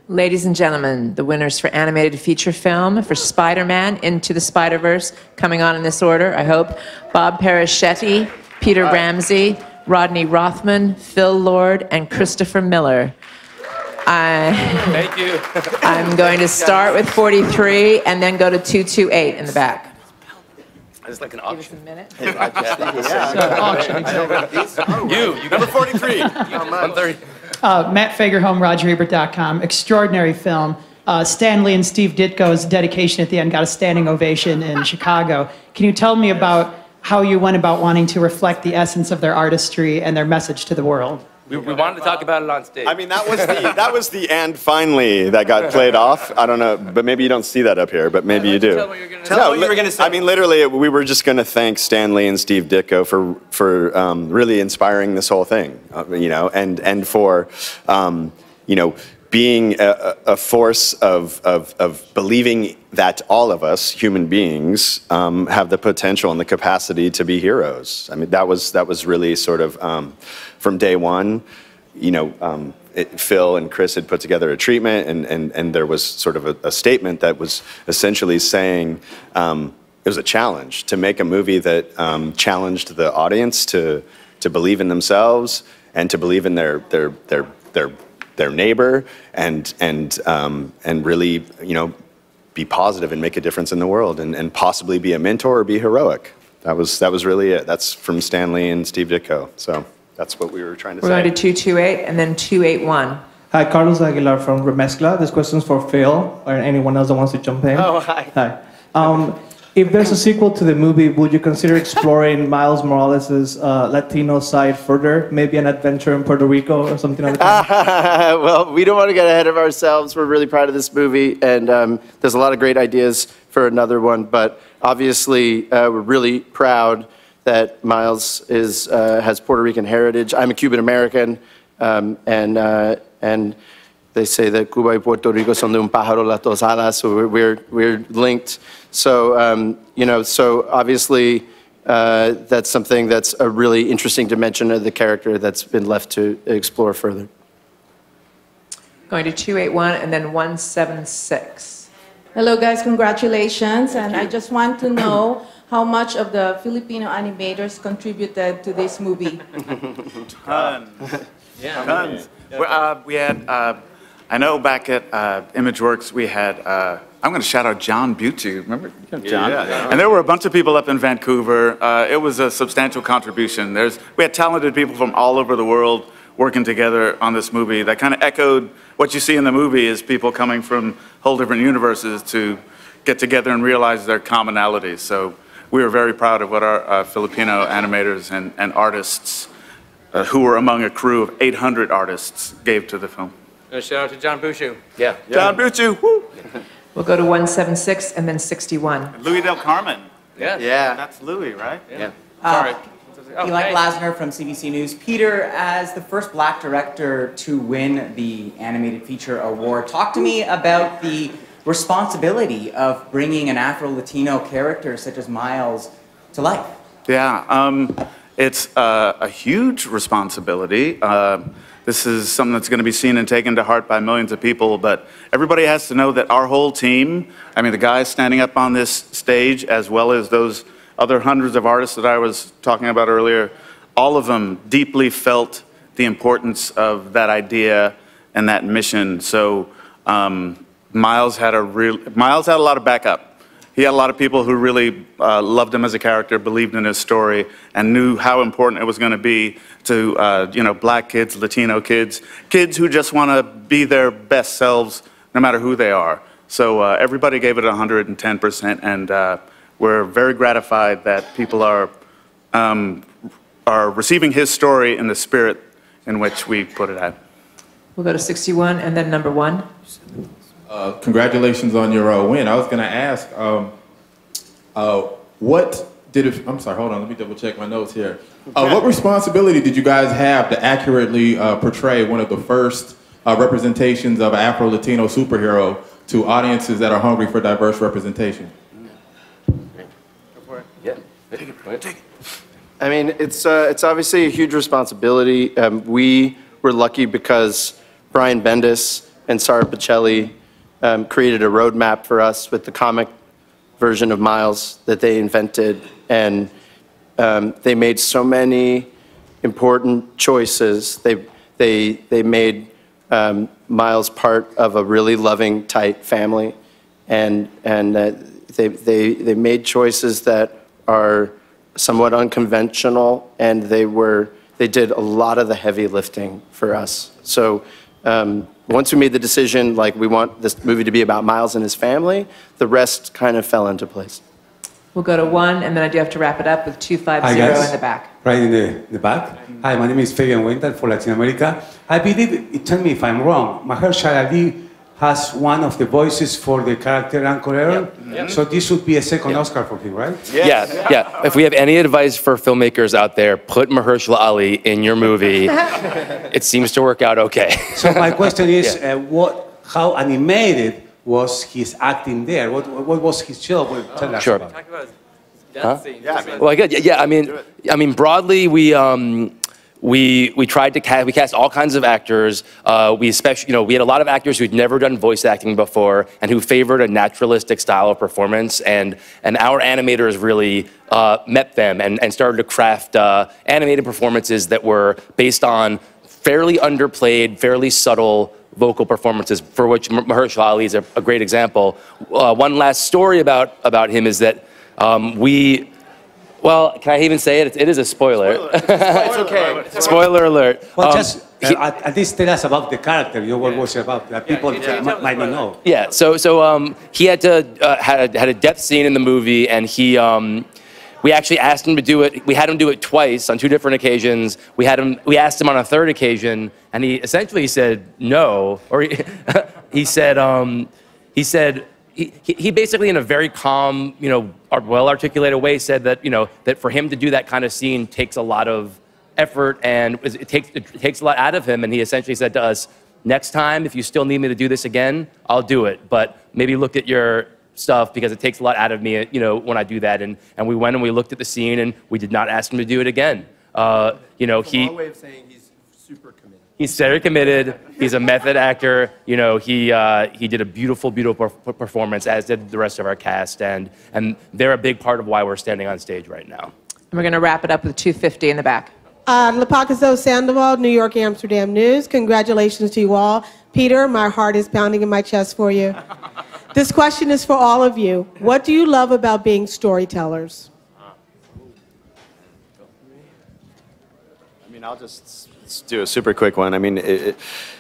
Ladies and gentlemen, the winners for animated feature film for Spider-Man Into the Spiderverse, coming on in this order, I hope. Bob Paraschetti, Peter Ramsey, Rodney Rothman, Phil Lord, and Christopher Miller. Thank you. I'm going to start with 43 and then go to 228 in the back. It's like an auction. Give us a minute. Auction, exactly. You number 43. 130. Matt Fagerholm, RogerEbert.com. Extraordinary film. Stan Lee and Steve Ditko's dedication at the end got a standing ovation in Chicago. Can you tell me about how you went about wanting to reflect the essence of their artistry and their message to the world? We wanted to talk about it on stage. I mean, that was the "and finally" that got played off. I don't know, but maybe you don't see that up here, but maybe you do. Tell what you're going to say. Tell what you were going to say. I mean, literally, we were just going to thank Stan Lee and Steve Ditko for really inspiring this whole thing, and for being a force of believing that all of us, human beings, have the potential and the capacity to be heroes. I mean, that was really sort of from day one. Phil and Chris had put together a treatment, and there was sort of a statement that was essentially saying it was a challenge to make a movie that challenged the audience to believe in themselves and to believe in their neighbor and really be positive and make a difference in the world and possibly be a mentor or be heroic. That was really it. That's from Stan Lee and Steve Ditko. So that's what we were trying to say. We're going to 228 and then 281. Hi, Carlos Aguilar from Remezcla. This question's for Phil or anyone else that wants to jump in. Oh, hi. Hi. If there's a sequel to the movie, would you consider exploring Miles Morales' Latino side further? Maybe an adventure in Puerto Rico or something like that? Well, we don't want to get ahead of ourselves. We're really proud of this movie, and there's a lot of great ideas for another one. But obviously, we're really proud that Miles has Puerto Rican heritage. I'm a Cuban American, and they say that Cuba y Puerto Rico son de un pájaro las dos alas, so we're linked. So so obviously that's something that's a really interesting dimension of the character that's been left to explore further. Going to 281 and then 176. Hello guys, congratulations, and I just want to know how much of the Filipino animators contributed to this movie. Tons. Yeah, tons. We had, I know back at ImageWorks we had, I'm going to shout out John Bucci. Remember John? Yeah. And there were a bunch of people up in Vancouver. It was a substantial contribution. We had talented people from all over the world working together on this movie that kind of echoed what you see in the movie is people coming from whole different universes to get together and realize their commonalities. So we were very proud of what our Filipino animators and artists, who were among a crew of 800 artists, gave to the film. A shout out to John Bushu. Yeah. John Bucci, woo! We'll go to 176 and then 61. Louis Del Carmen. Yes. Yeah. That's Louis, right? Yeah. Sorry. Eli Glasner from CBC News. Peter, as the first black director to win the Animated Feature Award, talk to me about the responsibility of bringing an Afro-Latino character such as Miles to life. Yeah, it's a huge responsibility. This is something that's going to be seen and taken to heart by millions of people, but everybody has to know that our whole team, I mean the guys standing up on this stage as well as those other hundreds of artists that I was talking about earlier, all of them deeply felt the importance of that idea and that mission. So Miles had a lot of backup. He had a lot of people who really loved him as a character, believed in his story, and knew how important it was going to be to black kids, Latino kids, kids who just want to be their best selves no matter who they are. So everybody gave it 110%, and we're very gratified that people are receiving his story in the spirit in which we put it at. We'll go to 61 and then number 1. Congratulations on your win. I was going to ask, what did it, I'm sorry, hold on, let me double check my notes here. What responsibility did you guys have to accurately portray one of the first representations of an Afro-Latino superhero to audiences that are hungry for diverse representation? Go for it. Yeah, take it. I mean, it's obviously a huge responsibility. We were lucky because Brian Bendis and Sara Pichelli created a roadmap for us with the comic version of Miles that they invented, and they made so many important choices. They made Miles part of a really loving, tight family, and they made choices that are somewhat unconventional, and they did a lot of the heavy lifting for us. So once we made the decision, like, we want this movie to be about Miles and his family, the rest kind of fell into place. We'll go to one, and then I do have to wrap it up with 250 in the back. Right in the back. Hi, my name is Fabian Winter for Latin America. I believe, tell me if I'm wrong, Mahershala Ali has one of the voices for the character Uncle Aaron. Yep. So this would be a second Oscar for him, right? Yes. Yeah. If we have any advice for filmmakers out there, put Mahershala Ali in your movie. It seems to work out okay. So my question is, how animated was his acting there? What was his job? Tell us about. Talk about his death scene. Yeah, well, yeah. I mean, broadly, we tried to cast all kinds of actors. We had a lot of actors who'd never done voice acting before and who favored a naturalistic style of performance. And our animators really met them and started to craft animated performances that were based on fairly underplayed, fairly subtle vocal performances, for which Mahershala Ali is a great example. One last story about him is that well, can I even say it? It is a spoiler. It's okay. Spoiler alert. Well, just at least tell us about the character. What was it about? That people might not know. Yeah. So he had a death scene in the movie, and we actually asked him to do it. We had him do it twice on 2 different occasions. We asked him on a 3rd occasion, and he essentially said no, or he said he basically, in a very calm, well-articulated way, said that that for him to do that kind of scene takes a lot of effort, and it takes a lot out of him. And he essentially said to us, "Next time, if you still need me to do this again, I'll do it. But maybe look at your stuff, because it takes a lot out of me, when I do that." And we went and we looked at the scene, and we did not ask him to do it again. It's a long way of saying he's super committed. He's very committed. He's a method actor. He did a beautiful, beautiful performance, as did the rest of our cast, and they're a big part of why we're standing on stage right now. And we're going to wrap it up with 250 in the back. Lepakiso Sandoval, New York Amsterdam News. Congratulations to you all. Peter, my heart is pounding in my chest for you. This question is for all of you. What do you love about being storytellers? I mean, I'll just do a super quick one. I mean,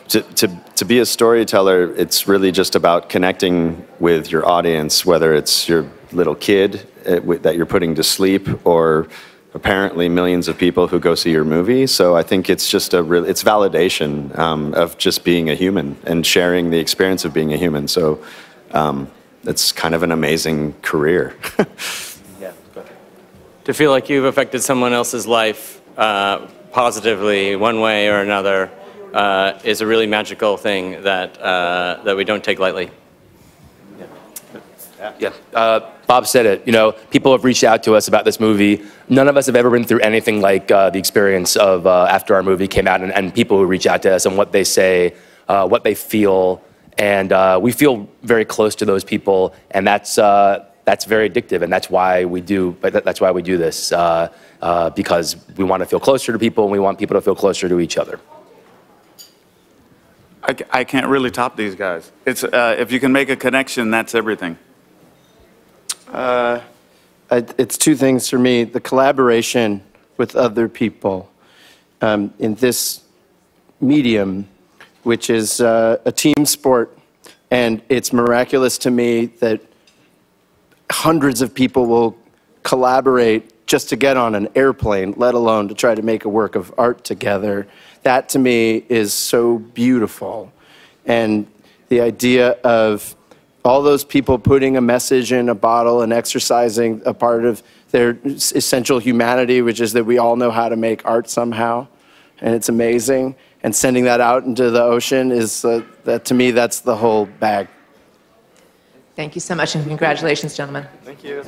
to be a storyteller, it's really just about connecting with your audience, whether it's your little kid that you're putting to sleep, or apparently millions of people who go see your movie. So I think it's just it's validation of just being a human and sharing the experience of being a human. So it's kind of an amazing career. Yeah, go ahead. To feel like you've affected someone else's life positively, one way or another, is a really magical thing that we don't take lightly. Yeah. Bob said it. People have reached out to us about this movie. None of us have ever been through anything like the experience of after our movie came out, and people who reach out to us and what they say, what they feel, and we feel very close to those people, and that's very addictive, and that's why we do. That's why we do this, because we want to feel closer to people, and we want people to feel closer to each other. I can't really top these guys. It's if you can make a connection, that's everything. It's 2 things for me. The collaboration with other people in this medium, which is a team sport. And it's miraculous to me that hundreds of people will collaborate just to get on an airplane, let alone to try to make a work of art together. That, to me, is so beautiful. And the idea of all those people putting a message in a bottle and exercising a part of their essential humanity, which is that we all know how to make art somehow, and it's amazing. And sending that out into the ocean is, that to me, that's the whole bag. Thank you so much, and congratulations, gentlemen. Thank you.